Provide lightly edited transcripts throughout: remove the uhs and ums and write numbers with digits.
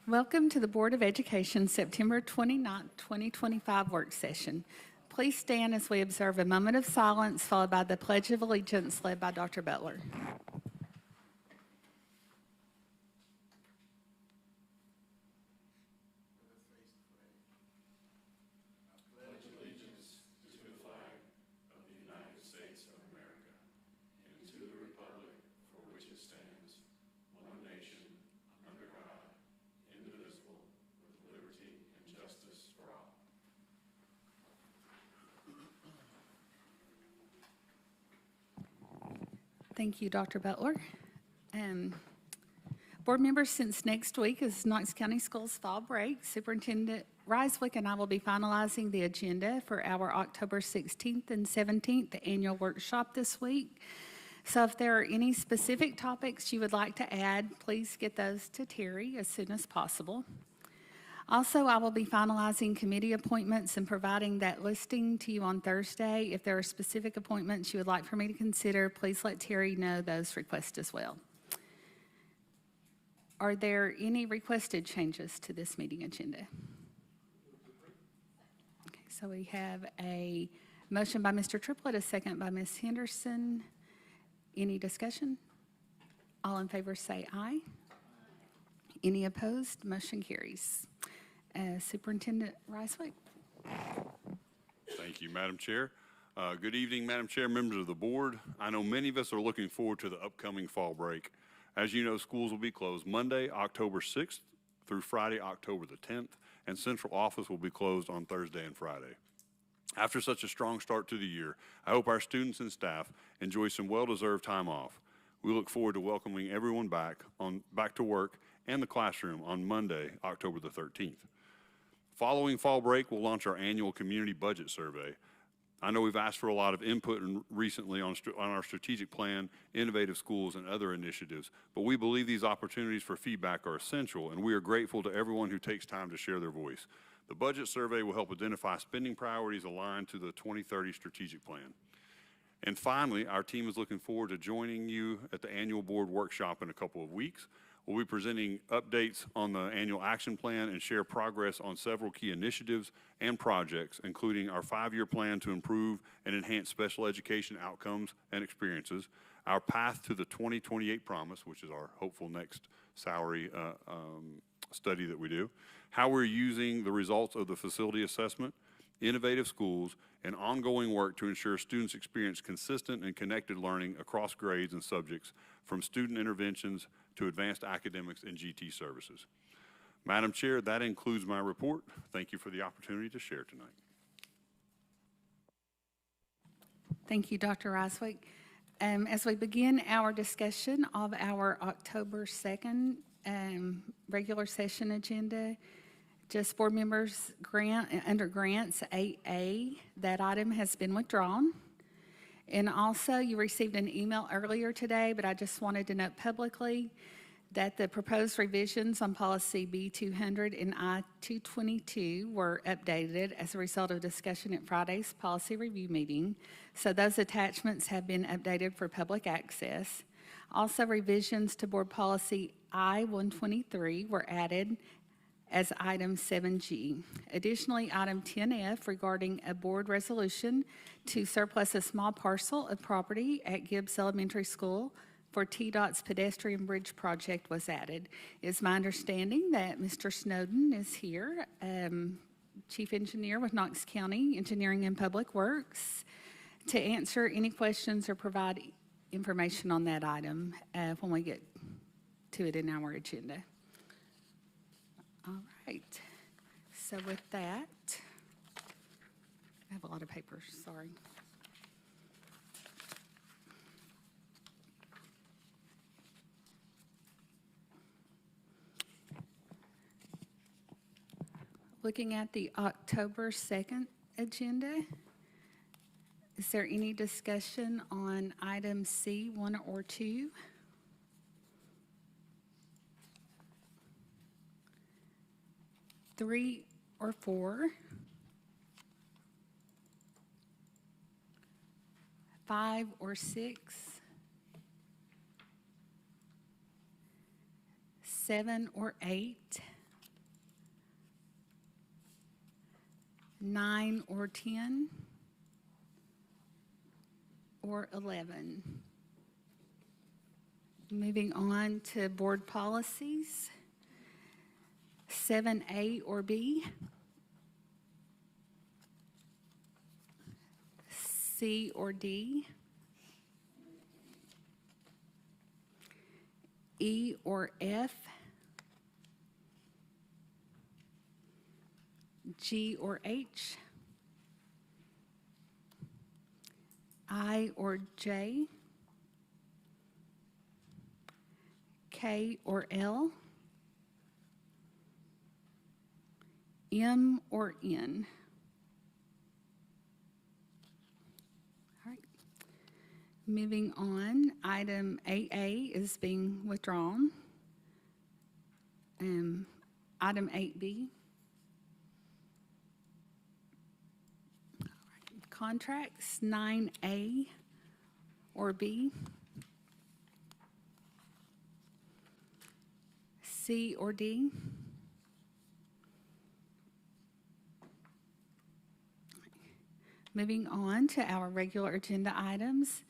Welcome to the Board of Education September 29, 2025 work session. Please stand as we observe a moment of silence followed by the Pledge of Allegiance led by Dr. Butler. Thank you, Dr. Butler. Board members, since next week is Knox County Schools fall break, Superintendent Risewick and I will be finalizing the agenda for our October 16th and 17th annual workshop this week. So if there are any specific topics you would like to add, please get those to Terry as soon as possible. Also, I will be finalizing committee appointments and providing that listing to you on Thursday. If there are specific appointments you would like for me to consider, please let Terry know those requests as well. Are there any requested changes to this meeting agenda? Okay, so we have a motion by Mr. Triplett, a second by Ms. Henderson. Any discussion? All in favor say aye. Any opposed? Motion carries. Superintendent Risewick. Thank you, Madam Chair. Good evening, Madam Chair, members of the board. I know many of us are looking forward to the upcoming fall break. As you know, schools will be closed Monday, October 6th through Friday, October the 10th, and central office will be closed on Thursday and Friday. After such a strong start to the year, I hope our students and staff enjoy some well-deserved time off. We look forward to welcoming everyone back to work and the classroom on Monday, October the 13th. Following fall break, we'll launch our annual community budget survey. I know we've asked for a lot of input recently on our strategic plan, innovative schools, and other initiatives, but we believe these opportunities for feedback are essential, and we are grateful to everyone who takes time to share their voice. The budget survey will help identify spending priorities aligned to the 2030 strategic plan. And finally, our team is looking forward to joining you at the annual board workshop in a couple of weeks. We'll be presenting updates on the annual action plan and share progress on several key initiatives and projects, including our 5-year plan to improve and enhance special education outcomes and experiences, our path to the 2028 promise, which is our hopeful next salary study that we do, how we're using the results of the facility assessment, innovative schools, and ongoing work to ensure students experience consistent and connected learning across grades and subjects, from student interventions to advanced academics and GT services. Madam Chair, that includes my report. Thank you for the opportunity to share tonight. Thank you, Dr. Risewick. As we begin our discussion of our October 2nd regular session agenda, just board members, under grants 8A, that item has been withdrawn. And also, you received an email earlier today, but I just wanted to note publicly that the proposed revisions on policy B200 and I222 were updated as a result of discussion at Friday's policy review meeting. So those attachments have been updated for public access. Also, revisions to board policy I123 were added as item 7G. Additionally, item 10F regarding a board resolution to surplus a small parcel of property at Gibbs Elementary School for TDOT's pedestrian bridge project was added. It's my understanding that Mr. Snowden is here, Chief Engineer with Knox County Engineering and Public Works, to answer any questions or provide information on that item when we get to it in our agenda. All right, so with that, I have a lot of papers, sorry. Looking at the October 2nd agenda, is there any discussion on item C, 1 or 2? 3 or 4, 5 or 6, 7 or 8, 9 or 10, or 11. Moving on to board policies, 7A or B, C or D, E or F, G or H, I or J, K or L, M or N. All right. Moving on, item 8A is being withdrawn. Item 8B. All right. Contracts, 9A or B, C or D, moving on to our regular agenda items.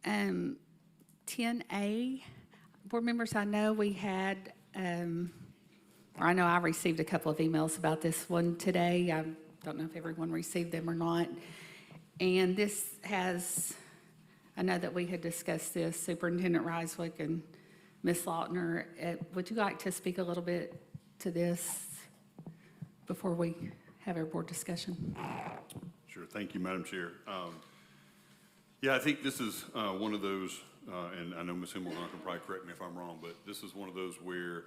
10A, board members, I know we had, or I know I received a couple of emails about this one today. I don't know if everyone received them or not. And this has, I know that we had discussed this, Superintendent Reiswick and Ms. Lautner. Would you like to speak a little bit to this before we have our board discussion? Sure. Thank you, Madam Chair. Yeah, I think this is one of those, and I know Ms. Himmelgarn can probably correct me if I'm wrong, but this is one of those where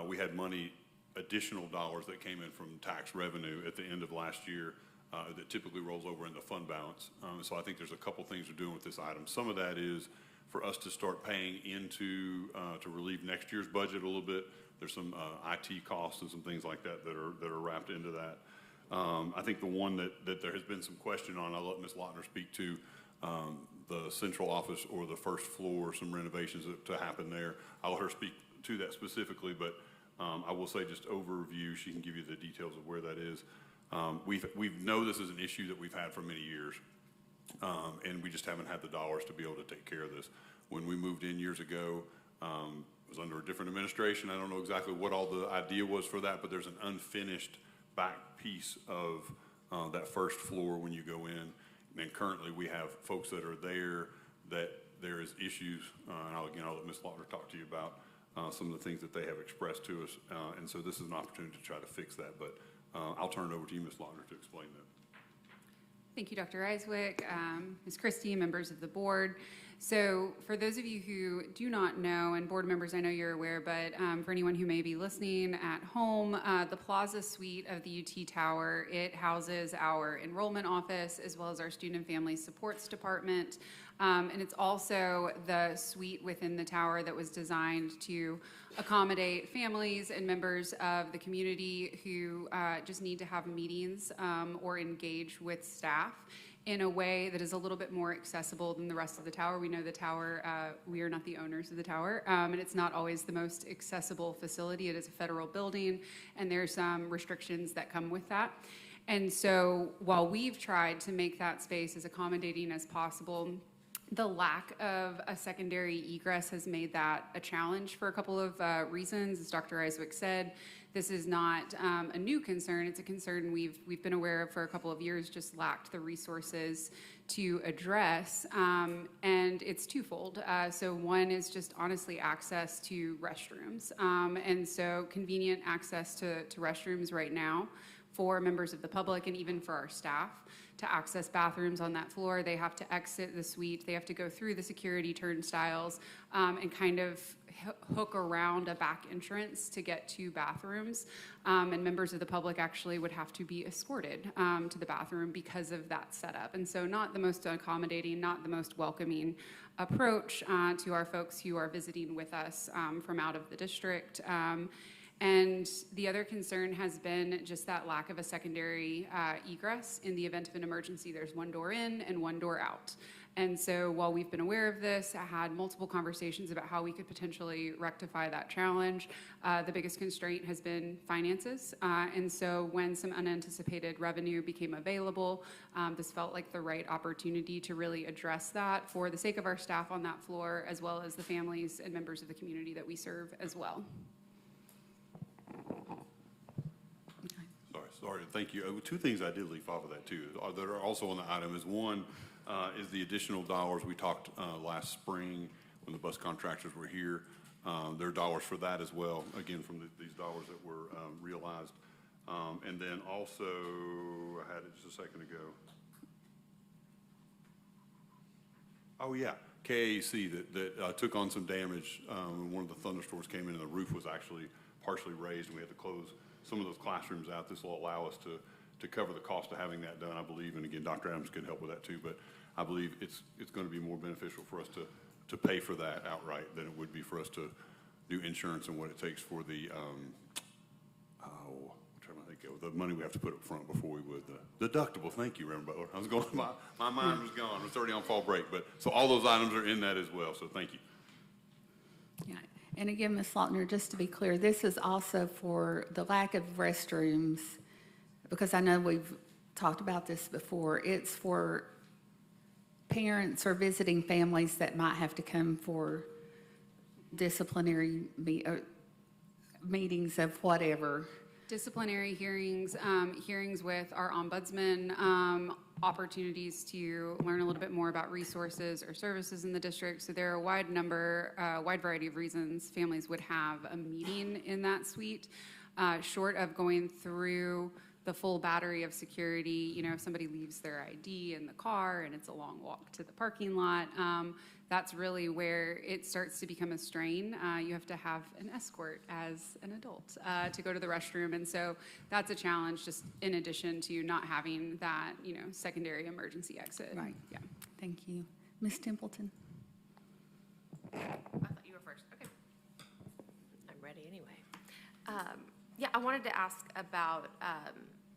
we had money, additional dollars that came in from tax revenue at the end of last year that typically rolls over in the fund balance. So I think there's a couple things we're doing with this item. Some of that is for us to start paying into to relieve next year's budget a little bit. There's some IT costs and some things like that that are wrapped into that. I think the one that there has been some question on, I'll let Ms. Lautner speak to, the central office or the first floor, some renovations to happen there. I'll let her speak to that specifically, but I will say just overview, she can give you the details of where that is. We know this is an issue that we've had for many years, and we just haven't had the dollars to be able to take care of this. When we moved in years ago, it was under a different administration. I don't know exactly what all the idea was for that, but there's an unfinished back piece of that first floor when you go in. And currently we have folks that are there that there is issues, and I'll let Ms. Lautner talk to you about some of the things that they have expressed to us. And so this is an opportunity to try to fix that, but I'll turn it over to you, Ms. Lautner, to explain that. Thank you, Dr. Reiswick, Ms. Christie, members of the board. So for those of you who do not know, and board members, I know you're aware, but for anyone who may be listening at home, the Plaza Suite of the UT Tower, it houses our enrollment office as well as our student and family supports department. And it's also the suite within the tower that was designed to accommodate families and members of the community who just need to have meetings or engage with staff in a way that is a little bit more accessible than the rest of the tower. We know the tower, we are not the owners of the tower, and it's not always the most accessible facility. It is a federal building, and there's some restrictions that come with that. And so while we've tried to make that space as accommodating as possible, the lack of a secondary egress has made that a challenge for a couple of reasons. As Dr. Reiswick said, this is not a new concern. It's a concern we've been aware of for a couple of years, just lacked the resources to address, and it's twofold. So one is just honestly access to restrooms, and so convenient access to restrooms right now for members of the public and even for our staff. To access bathrooms on that floor, they have to exit the suite, they have to go through the security turnstiles and kind of hook around a back entrance to get to bathrooms. And members of the public actually would have to be escorted to the bathroom because of that setup. And so not the most accommodating, not the most welcoming approach to our folks who are visiting with us from out of the district. And the other concern has been just that lack of a secondary egress. In the event of an emergency, there's one door in and one door out. And so while we've been aware of this, I had multiple conversations about how we could potentially rectify that challenge. The biggest constraint has been finances. And so when some unanticipated revenue became available, this felt like the right opportunity to really address that for the sake of our staff on that floor, as well as the families and members of the community that we serve as well. Sorry, thank you. Two things I did leave off of that too, that are also on the item is one, is the additional dollars we talked last spring when the bus contractors were here. There are dollars for that as well, again, from these dollars that were realized. And then also, I had it just a second ago. Oh yeah, KAC that took on some damage when one of the thunderstorms came in and the roof was actually partially raised and we had to close some of those classrooms out. This will allow us to cover the cost of having that done, I believe. And again, Dr. Adams can help with that too, but I believe it's going to be more beneficial for us to pay for that outright than it would be for us to do insurance and what it takes for the, I'm trying to think of the money we have to put up front before we would, the deductible. Thank you, Reverend Butler. I was going, my mind was gone. It's already on fall break, but so all those items are in that as well, so thank you. Yeah. And again, Ms. Lautner, just to be clear, this is also for the lack of restrooms, because I know we've talked about this before. It's for parents or visiting families that might have to come for disciplinary meetings of whatever. Disciplinary hearings, hearings with our ombudsman, opportunities to learn a little bit more about resources or services in the district. So there are a wide variety of reasons families would have a meeting in that suite, short of going through the full battery of security. You know, if somebody leaves their ID in the car and it's a long walk to the parking lot, that's really where it starts to become a strain. You have to have an escort as an adult to go to the restroom. And so that's a challenge, just in addition to not having that, you know, secondary emergency exit. Right. Yeah. Thank you. Ms. Templeton? I thought you were first. Okay. I'm ready anyway. Yeah, I wanted to ask about,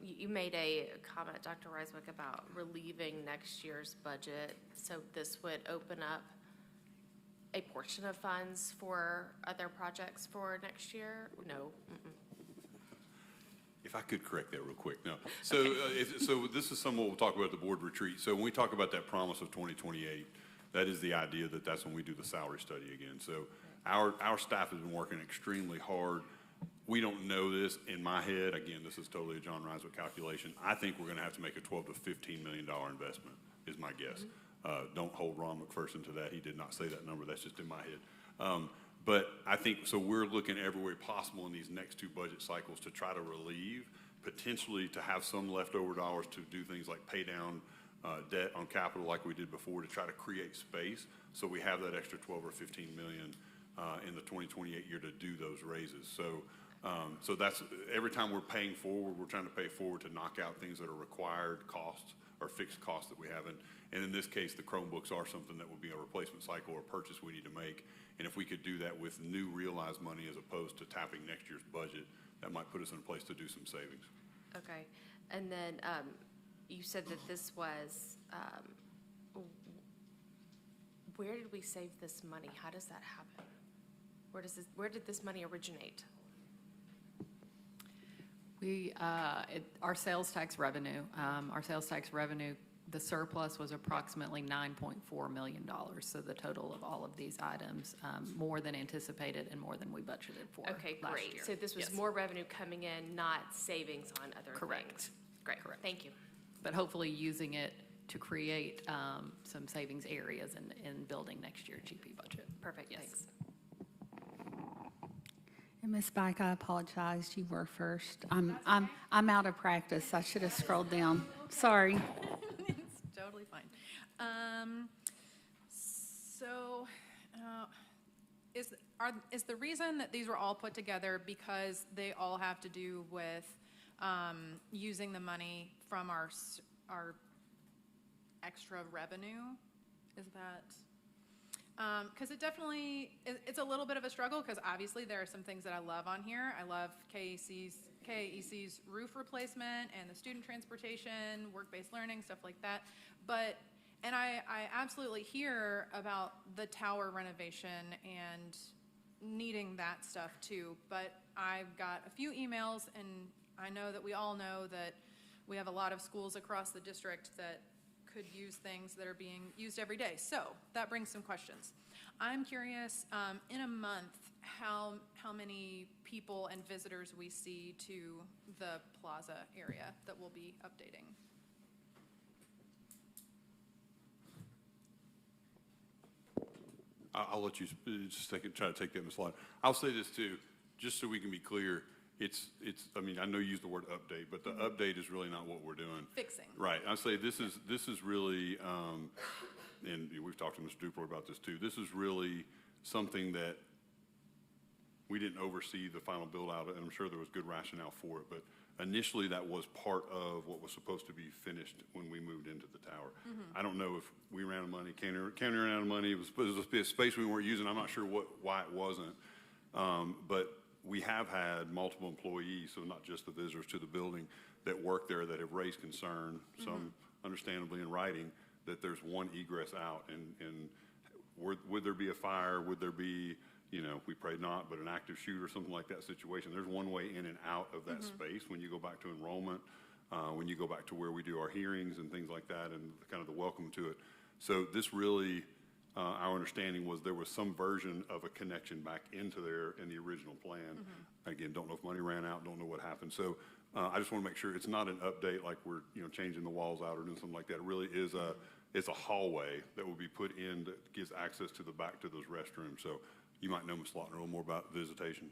you made a comment, Dr. Reiswick, about relieving next year's budget. So this would open up a portion of funds for other projects for next year? No? If I could correct that real quick. No. So, so this is something we'll talk about at the board retreat. So when we talk about that promise of 2028, that is the idea that that's when we do the salary study again. So our staff has been working extremely hard. We don't know this in my head. Again, this is totally a John Reiswick calculation. I think we're going to have to make a $12 to $15 million investment, is my guess. Don't hold Ron McPherson to that. He did not say that number. That's just in my head. But I think, so we're looking every way possible in these next two budget cycles to try to relieve, potentially to have some leftover dollars to do things like pay down debt on capital like we did before, to try to create space so we have that extra 12 or 15 million in the 2028 year to do those raises. So that's, every time we're paying forward, we're trying to pay forward to knock out things that are required costs or fixed costs that we haven't. And in this case, the Chromebooks are something that would be a replacement cycle or purchase we need to make. And if we could do that with new realized money as opposed to tapping next year's budget, that might put us in a place to do some savings. Okay. And then you said that this was, where did we save this money? How does that happen? Where did this money originate? Our sales tax revenue, the surplus was approximately $9.4 million. So the total of all of these items, more than anticipated and more than we budgeted for Okay, last great. year. So this was Yes. more revenue coming in, not savings on other Correct. things. Great, Correct. thank you. But hopefully using it to create some savings areas in building next year's GP budget. Perfect, Yes. thanks. And Ms. Bike, I apologize. You were first. I'm out of practice. I should have scrolled down. Sorry. It's totally fine. Is the reason that these were all put together because they all have to do with using the money from our extra revenue? Is that? Because it definitely, it's a little bit of a struggle, because obviously there are some things that I love on here. I love KEC's roof replacement and the student transportation, work-based learning, stuff like that. But And I absolutely hear about the tower renovation and needing that stuff too, but I've got a few emails, and I know that we all know that we have a lot of schools across the district that could use things that are being used every day. So that brings some questions. I'm curious, in a month, how many people and visitors we see to the plaza area that we'll be updating. I'll let you just try to take that, Ms. Lott. I'll say this too, just so we can be clear. I mean, I know you used the word update, but the update is really not what we're doing. Fixing. Right. I say this is really, and we've talked to Mr. Dupler about this too. This is really something that we didn't oversee the final build out, and I'm sure there was good rationale for it, but initially that was part of what was supposed to be finished when we moved into the tower. I don't know if we ran out of money, county ran out of money, it was supposed to be a space we weren't using, I'm not sure why it wasn't. But we have had multiple employees, so not just the visitors to the building, that work there that have raised concern, some understandably in writing, that there's one egress out, and would there be a fire, would there be, we pray not, but an active shooter or something like that situation. There's one way in and out of that space when you go back to enrollment, when you go back to where we do our hearings and things like that, and kind of the welcome to it. So this really, our understanding was there was some version of a connection back into there in the original plan. Again, don't know if money ran out, don't know what happened. So I just want to make sure it's not an update like we're changing the walls out or doing something like that. It really is it's a hallway that will be put in that gives access to the back to those restrooms. So you might know, Ms. Lawton, a little more about visitation.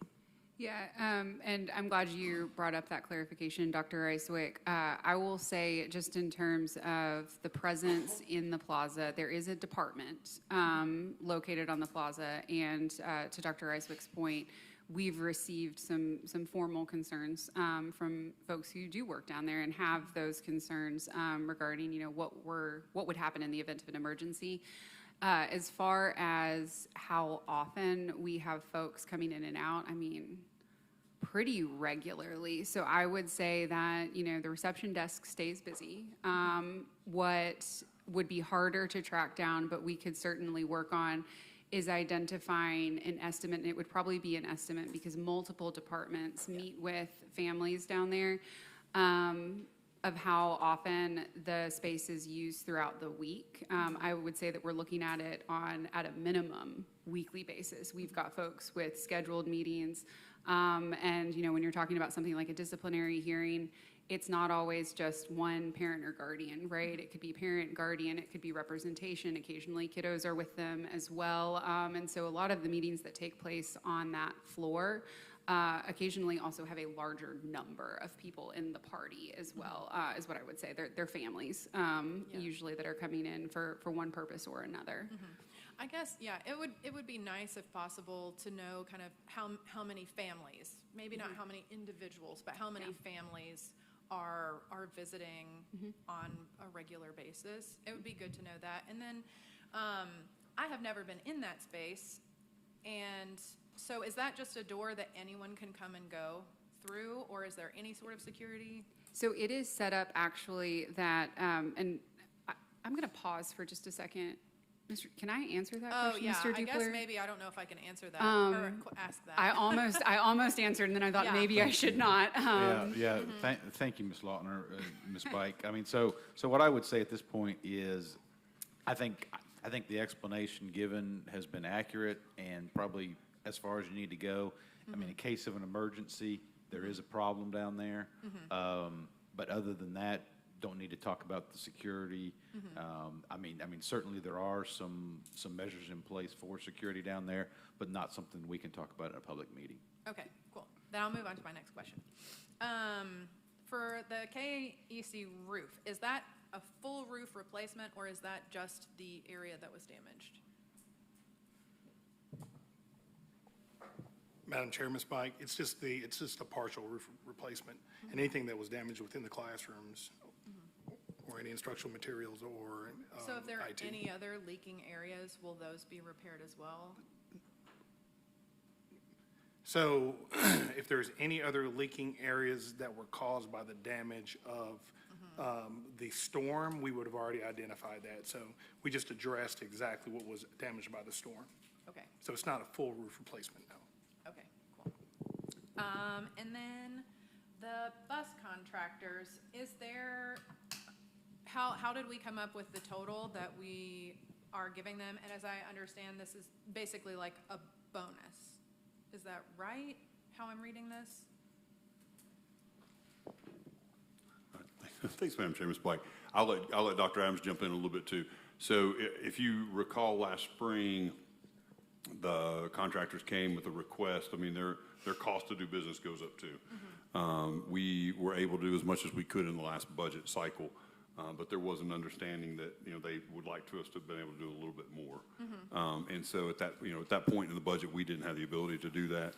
Yeah, and I'm glad you brought up that clarification, Dr. Eiswick. I will say, just in terms of the presence in the plaza, there is a department located on the plaza, and to Dr. Eiswick's point, we've received some formal concerns from folks who do work down there and have those concerns regarding, what would happen in the event of an emergency. As far as how often we have folks coming in and out, I mean, pretty regularly. So I would say that, the reception desk stays busy. What would be harder to track down, but we could certainly work on, is identifying an estimate, and it would probably be an estimate because multiple departments meet with families down there, of how often the space is used throughout the week. I would say that we're looking at it at a minimum weekly basis. We've got folks with scheduled meetings, and when you're talking about something like a disciplinary hearing, it's not always just one parent or guardian, right? It could be parent, guardian, it could be representation. Occasionally kiddos are with them as well. And so a lot of the meetings that take place on that floor occasionally also have a larger number of people in the party as well, is what I would say. They're families, usually, that are coming in for one purpose or another. I guess, it would be nice if possible to know kind of how many families, maybe not how many individuals, but how many families are visiting on a regular basis. It would be good to know that. And then I have never been in that space, and so is that just a door that anyone can come and go through, or is there any sort of security? So it is set up actually that, and I'm going to pause for just a second. Can I answer that question, Mr. Dupler? I guess maybe I don't know if I can answer that or ask that. I almost answered, and then I thought maybe I should not. Thank you, Ms. Lautner, Ms. Bike. I mean, so what I would say at this point is, I think the explanation given has been accurate and probably as far as you need to go. I mean, in case of an emergency, there is a problem down there. But other than that, don't need to talk about the security. I mean, certainly there are some measures in place for security down there, but not something we can talk about in a public meeting. Okay, cool. Then I'll move on to my next question. For the KEC roof, is that a full roof replacement, or is that just the area that was damaged? Madam Chair, Ms. Bike, it's just a partial roof replacement. And anything that was damaged within the classrooms or any instructional materials or So if there are IT. any other leaking areas, will those be repaired as well? So if there's any other leaking areas that were caused by the damage of The storm, we would have already identified that, so we just addressed exactly what was damaged by the storm. Okay, So it's not a full roof replacement, no. okay, cool. And then the bus contractors, is there, how did we come up with the total that we are giving them? And as I understand, this is basically like a bonus. Is that right, how I'm reading this? Thanks, Madam Chair, Ms. Blake. I'll let Dr. Adams jump in a little bit too. So if you recall last spring, the contractors came with a request. I mean, their cost to do business goes up too. We were able to do as much as we could in the last budget cycle, but there was an understanding that, they would like us to have been able to do a little bit more. And so at that point in the budget, we didn't have the ability to do that.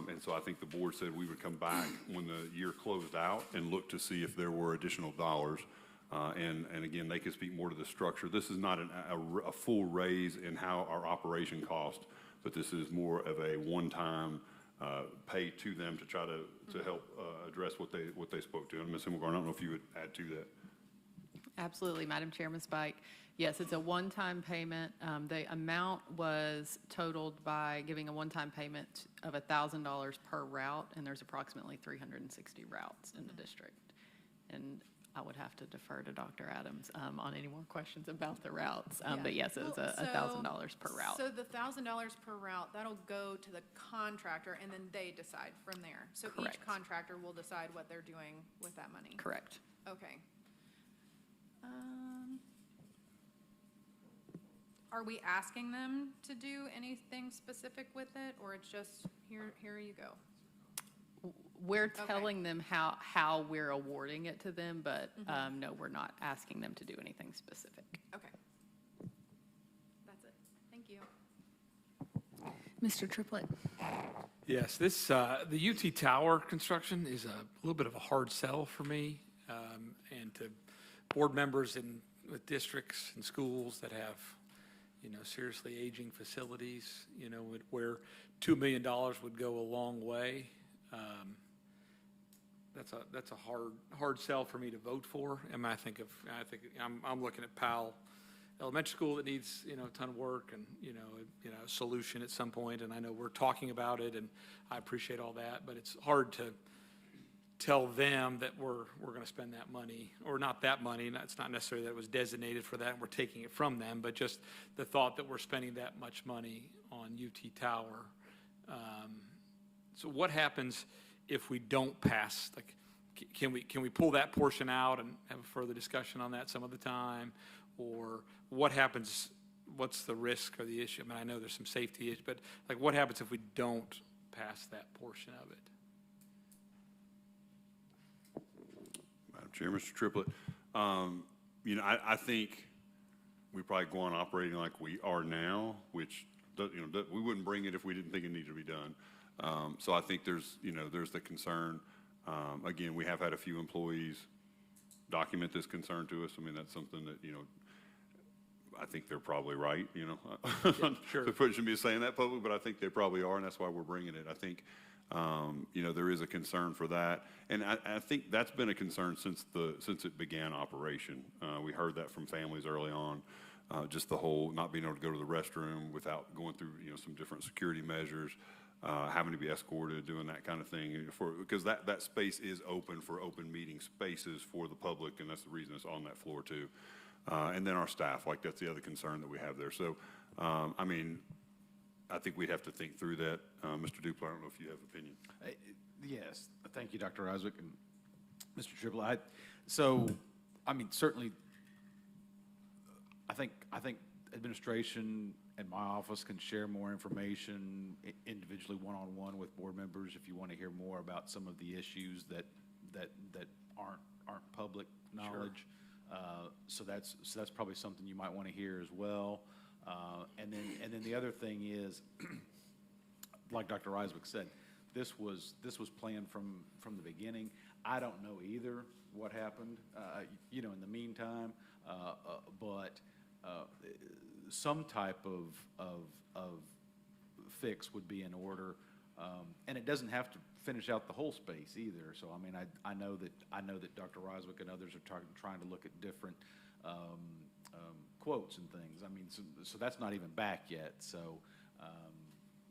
And so I think the board said we would come back when the year closed out and look to see if there were additional dollars. And again, they can speak more to the structure. This is not a full raise in how our operation cost, but this is more of a one-time pay to them to try to help address what they spoke to. And Ms. Himmelgarn, I don't know if you would add to that. Absolutely, Madam Chair, Ms. Bike. Yes, it's a one-time payment. The amount was totaled by giving a one-time payment of $1,000 per route, and there's approximately 360 routes in the district. And I would have to defer to Dr. Adams on any more questions about the routes. But yes, it was $1,000 per route. So the $1,000 per route, that'll go to the contractor, and then they decide from there. So each Correct. contractor will decide what they're doing with that money. Correct. Okay. Are we asking them to do anything specific with it, or it's just, here you go? We're telling them how we're awarding it to them, but no, we're not asking them to do anything specific. Okay. That's it. Thank you. Mr. Triplett? Yes, this, the UT Tower construction is a little bit of a hard sell for me, and to board members with districts and schools that have, seriously aging facilities, where $2 million would go a long way. That's a hard sell for me to vote for. And I think I'm looking at Powell Elementary School that needs, a ton of work and, a solution at some point. And I know we're talking about it, and I appreciate all that, but it's hard to tell them that we're going to spend that money, or not that money. And it's not necessarily that it was designated for that and we're taking it from them, but just the thought that we're spending that much money on UT Tower. So what happens if we don't pass? Like, can we pull that portion out and have a further discussion on that some other time? Or what happens, what's the risk or the issue? I mean, I know there's some safety issues, but like, what happens if we don't pass that portion of it? Madam Chair, Mr. Triplett, I think we probably go on operating like we are now, which, we wouldn't bring it if we didn't think it needed to be done. So I think there's the concern. Again, we have had a few employees document this concern to us. I mean, that's something that, I think they're probably right, Sure. The shouldn't be saying that publicly, but I think they probably are, and that's why we're bringing it. I think, there is a concern for that. And I think that's been a concern since it began operation. We heard that from families early on, just the whole not being able to go to the restroom without going through, some different security measures, having to be escorted, doing that kind of thing, because that space is open for open meeting spaces for the public, and that's the reason it's on that floor too. And then our staff, like that's the other concern that we have there. So, I think we'd have to think through that. Mr. Dupler, I don't know if you have an opinion. Yes, thank you, Dr. Isaac and Mr. Triplett. Certainly, I think administration and my office can share more information individually, one-on-one with board members if you want to hear more about some of the issues that aren't public knowledge. So that's probably something you might want to hear as well. And then the other thing is, like Dr. Reiswick said, this was planned from the beginning. I don't know either what happened, in the meantime, but some type of fix would be in order. And it doesn't have to finish out the whole space either. So, I mean, I know that Dr. Roswick and others are trying to look at different quotes and things. I mean, so that's not even back yet. So,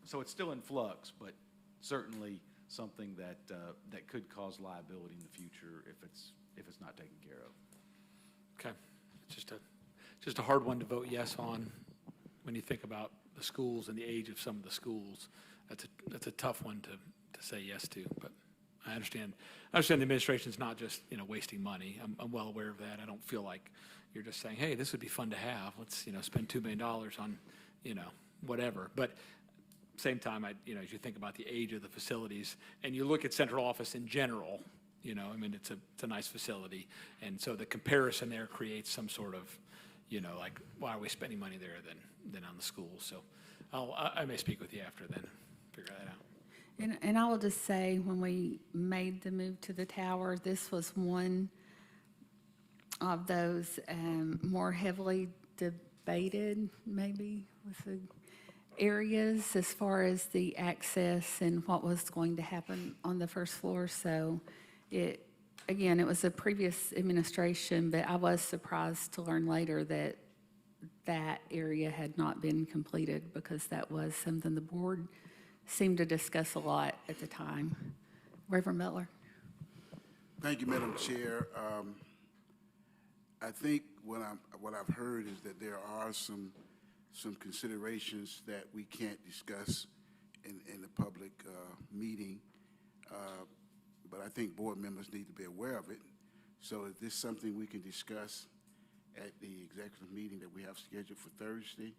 so it's still in flux, but certainly something that that could cause liability in the future if it's not taken care of. Okay, it's just a hard one to vote yes on when you think about the schools and the age of some of the schools. That's a tough one to say yes to, but I understand the administration's not just, wasting money. I'm well aware of that. I don't feel like you're just saying, hey, this would be fun to have. Let's, spend $2 million on, whatever. But same time, as you think about the age of the facilities and you look at central office in general, it's a nice facility. And so the comparison there creates some sort of, like, why are we spending money there than on the schools? So I may speak with you after then, figure that out. And I will just say, when we made the move to the tower, this was one of those more heavily debated, maybe, with the areas as far as the access and what was going to happen on the first floor. So it was a previous administration, but I was surprised to learn later that that area had not been completed, because that was something the board seemed to discuss a lot at the time. Reverend Butler. Thank you, Madam Chair. I think what I've heard is that there are some considerations that we can't discuss in the public meeting, but I think board members need to be aware of it. So is this something we can discuss at the executive meeting that we have scheduled for Thursday?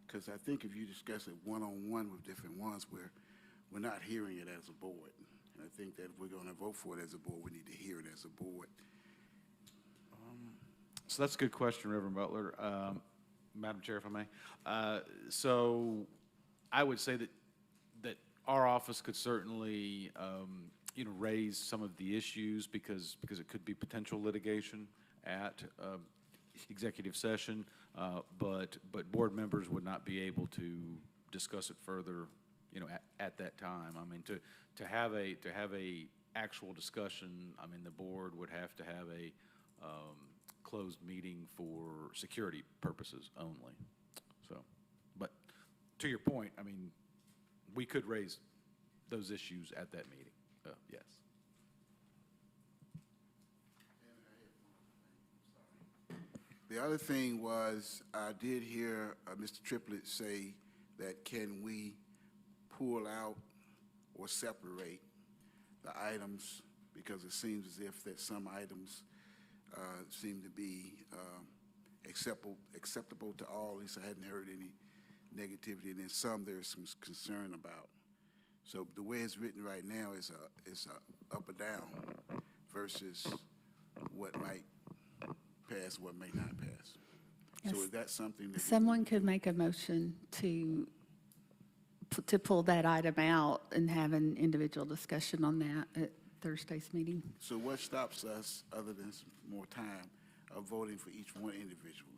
Because I think if you discuss it one-on-one with different ones, we're not hearing it as a board. And I think that if we're going to vote for it as a board, we need to hear it as a board. So that's a good question, Reverend Butler. Madam Chair, if I may. So I would say that our office could certainly, raise some of the issues because it could be potential litigation at executive session, but board members would not be able to discuss it further, at that time. I mean, to have a actual discussion, I mean, the board would have to have a closed meeting for security purposes only. So, but to your point, I mean, we could raise those issues at that meeting. Yes. The other thing was, I did hear Mr. Triplett say that can we pull out or separate the items, because it seems as if that some items seem to be acceptable to all. At least I hadn't heard any negativity, and then some there's some concern about. So the way it's written right now is a up or down versus what might pass, what may not pass. Yes. So is that something that Someone could make a motion to pull that item out and have an individual discussion on that at Thursday's meeting. So what stops us, other than some more time, of voting for each one individually?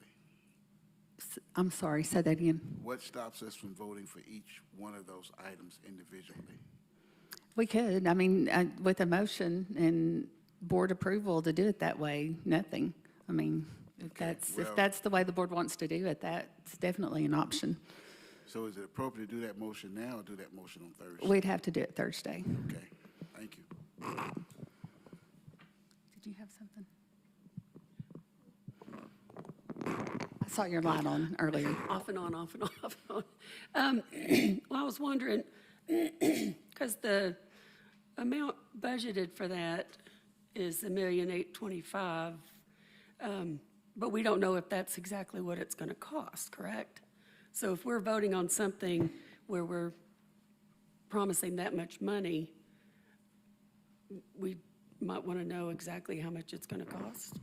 I'm sorry, say that again. What stops us from voting for each one of those items individually? We could, I mean, with a motion and board approval to do it that way, nothing. I mean, if that's the way the board wants to do it, that's definitely an option. So is it appropriate to do that motion now or do that motion on Thursday? We'd have to do it Thursday. Okay, thank you. Did you have something? I saw your light on earlier. Off and on, off and on, off and on. Well, I was wondering, because the amount budgeted for that is $1,825,000, but we don't know if that's exactly what it's going to cost, correct? So if we're voting on something where we're promising that much money, we might want to know exactly how much it's going to cost.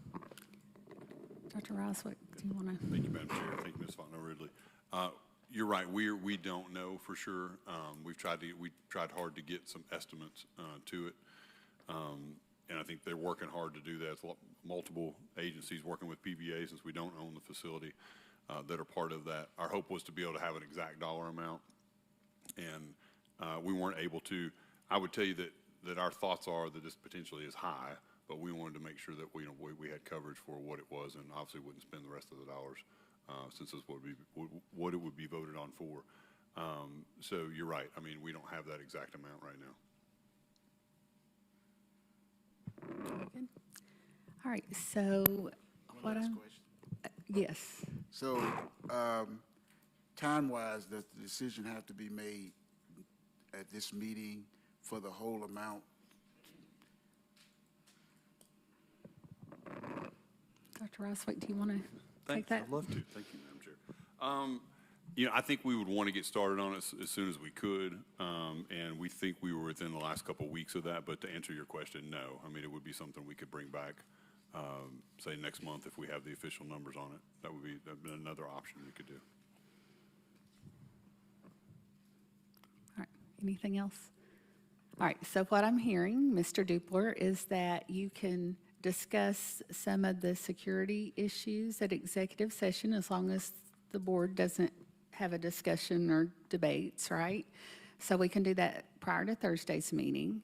Dr. Roswick, do you want to? Thank you, Madam Chair. Thank you, Ms. Faulkner-Ridley. You're right. We don't know for sure. We tried hard to get some estimates to it, and I think they're working hard to do that. It's multiple agencies working with PBA, since we don't own the facility, that are part of that. Our hope was to be able to have an exact dollar amount, and We weren't able to, I would tell you that our thoughts are that this potentially is high, but we wanted to make sure that we had coverage for what it was, and obviously wouldn't spend the rest of the dollars since this would be what it would be voted on for. So you're right. I mean, we don't have that exact amount right now. Good. All right, so what One last I'm, question. yes. So, time-wise, does the decision have to be made at this meeting for the whole amount? Dr. Roswick, do you want to take Thanks. that? I'd love to. Thank you, Madam Chair. I think we would want to get started on it as soon as we could, and we think we were within the last couple of weeks of that. But to answer your question, no. I mean, it would be something we could bring back, say, next month if we have the official numbers on it. That'd be another option we could do. All right, anything else? All right, so what I'm hearing, Mr. Dupler, is that you can discuss some of the security issues at executive session as long as the board doesn't have a discussion or debates, right? So we can do that prior to Thursday's meeting.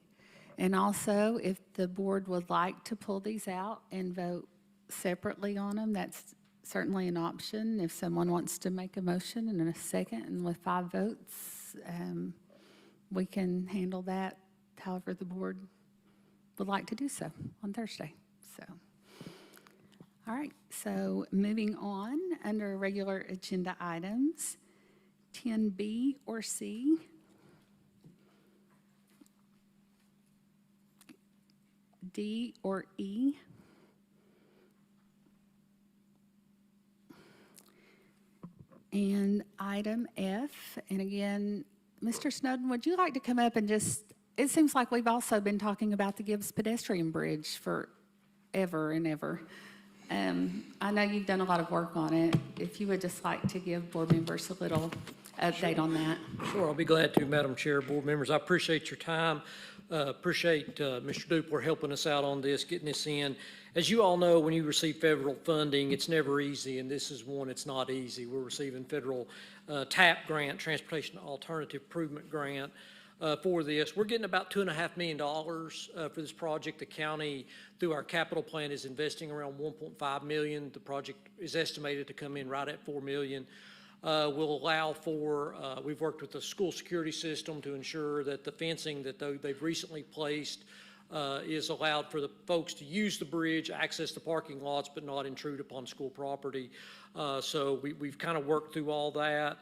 And also, if the board would like to pull these out and vote separately on them, that's certainly an option. If someone wants to make a motion and in a second, and with 5 votes, we can handle that however the board would like to do so on Thursday. So, all right, so moving on, under regular agenda items, 10B or C. D or E. And item F, and again, Mr. Snowden, would you like to come up and just, it seems like we've also been talking about the Gibbs pedestrian bridge for ever and ever. I know you've done a lot of work on it. If you would just like to give board members a little update on that. Sure, I'll be glad to, Madam Chair, board members. I appreciate your time. Appreciate Mr. Dupler helping us out on this, getting this in. As you all know, when you receive federal funding, it's never easy, and this is one it's not easy. We're receiving federal TAP grant, Transportation Alternative Improvement Grant, for this. We're getting about $2.5 million for this project. The county, through our capital plan, is investing around $1.5 million. The project is estimated to come in right at $4 million. Will allow for, we've worked with the school security system to ensure that the fencing that they've recently placed is allowed for the folks to use the bridge, access the parking lots, but not intrude upon school property. So we've kind of worked through all that.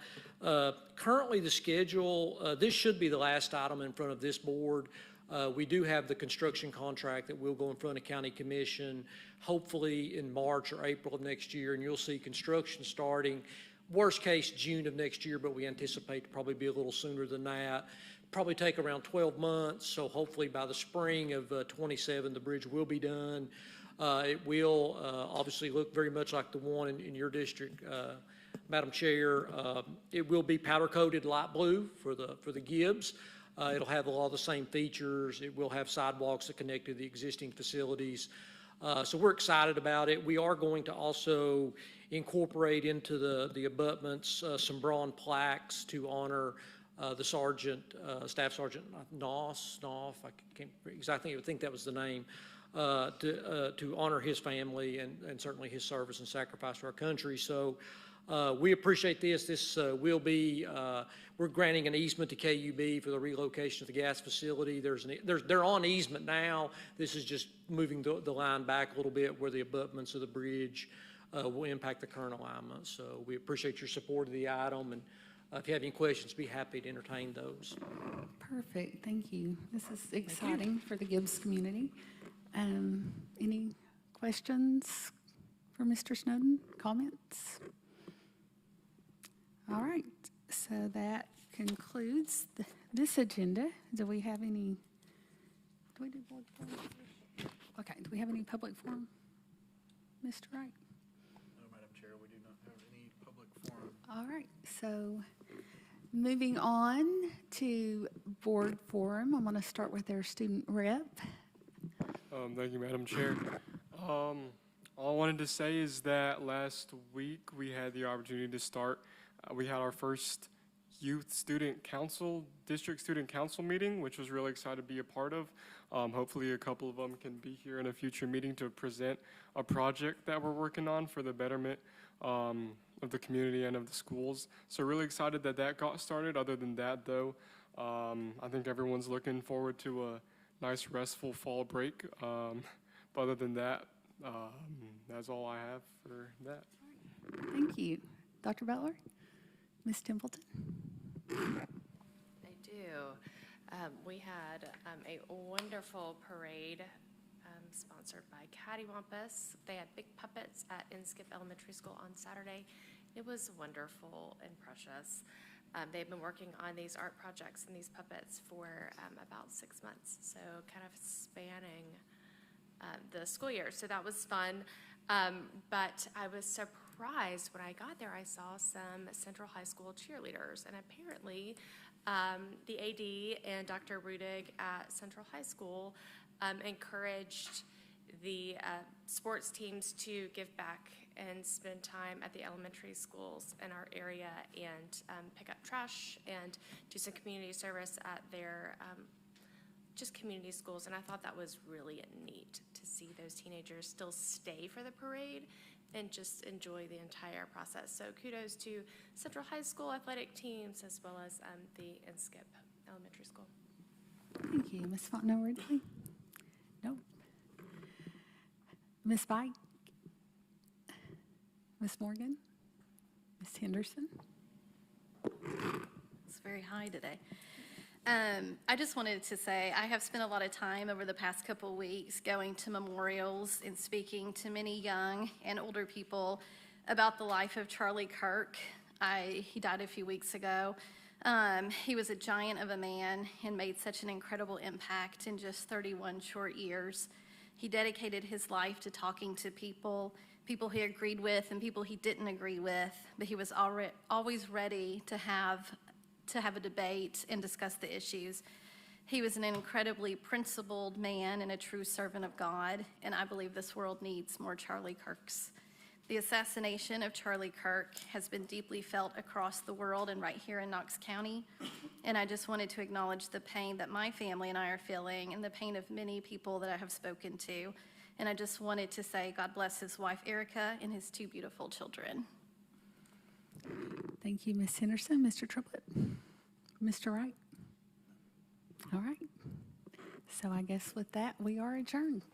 Currently, the schedule, this should be the last item in front of this board. We do have the construction contract that will go in front of County Commission, hopefully in March or April of next year, and you'll see construction starting, worst case, June of next year, but we anticipate to probably be a little sooner than that. Probably take around 12 months, so hopefully by the spring of 27, the bridge will be done. It will obviously look very much like the one in your district, Madam Chair. It will be powder-coated light blue for the Gibbs. It'll have a lot of the same features. It will have sidewalks that connect to the existing facilities. So we're excited about it. We are going to also incorporate into the abutments some bronze plaques to honor the sergeant, Staff Sergeant Knopf, I can't exactly think that was the name, to honor his family and certainly his service and sacrifice for our country. So we appreciate this. This will be, we're granting an easement to KUB for the relocation of the gas facility. They're on easement now. This is just moving the line back a little bit where the abutments of the bridge will impact the current alignment. So we appreciate your support of the item, and if you have any questions, be happy to entertain those. Perfect, thank you. This is exciting for the Gibbs community. Any questions for Mr. Snowden? Comments? All right, so that concludes this agenda. Do we have any, do we do board forum? Okay, do we have any public forum? Mr. Wright? No, Madam Chair, we do not have any public forum. All right, so moving on to board forum, I'm going to start with our student rep. Thank you, Madam Chair. All I wanted to say is that last week we had the opportunity to start. We had our first district student council meeting, which was really excited to be a part of. Hopefully a couple of them can be here in a future meeting to present a project that we're working on for the betterment of the community and of the schools. So really excited that that got started. Other than that, though, I think everyone's looking forward to a nice restful fall break. But other than that, that's all I have for that. Thank you. Dr. Butler? Ms. Templeton? I do. We had a wonderful parade sponsored by Cattywampus. They had big puppets at Inskip Elementary School on Saturday. It was wonderful and precious. They've been working on these art projects and these puppets for about 6 months, so kind of spanning the school year. So that was fun. But I was surprised when I got there, I saw some Central High School cheerleaders, and apparently the AD and Dr. Rudig at Central High School encouraged the sports teams to give back and spend time at the elementary schools in our area and pick up trash and do some community service at their just community schools. And I thought that was really neat to see those teenagers still stay for the parade and just enjoy the entire process. So kudos to Central High School athletic teams as well as the Inskip Elementary School. Thank you. Ms. Fontenot Ridley? No. Ms. Bike? Ms. Morgan? Ms. Henderson? It's very high today. I just wanted to say I have spent a lot of time over the past couple weeks going to memorials and speaking to many young and older people about the life of Charlie Kirk. He died a few weeks ago. He was a giant of a man and made such an incredible impact in just 31 short years. He dedicated his life to talking to people he agreed with and people he didn't agree with, but he was always ready to have a debate and discuss the issues. He was an incredibly principled man and a true servant of God, and I believe this world needs more Charlie Kirks. The assassination of Charlie Kirk has been deeply felt across the world and right here in Knox County, and I just wanted to acknowledge the pain that my family and I are feeling and the pain of many people that I have spoken to, and I just wanted to say God bless his wife Erica and his 2 beautiful children. Thank you, Ms. Henderson. Mr. Triplett? Mr. Wright? All right. So I guess with that, we are adjourned.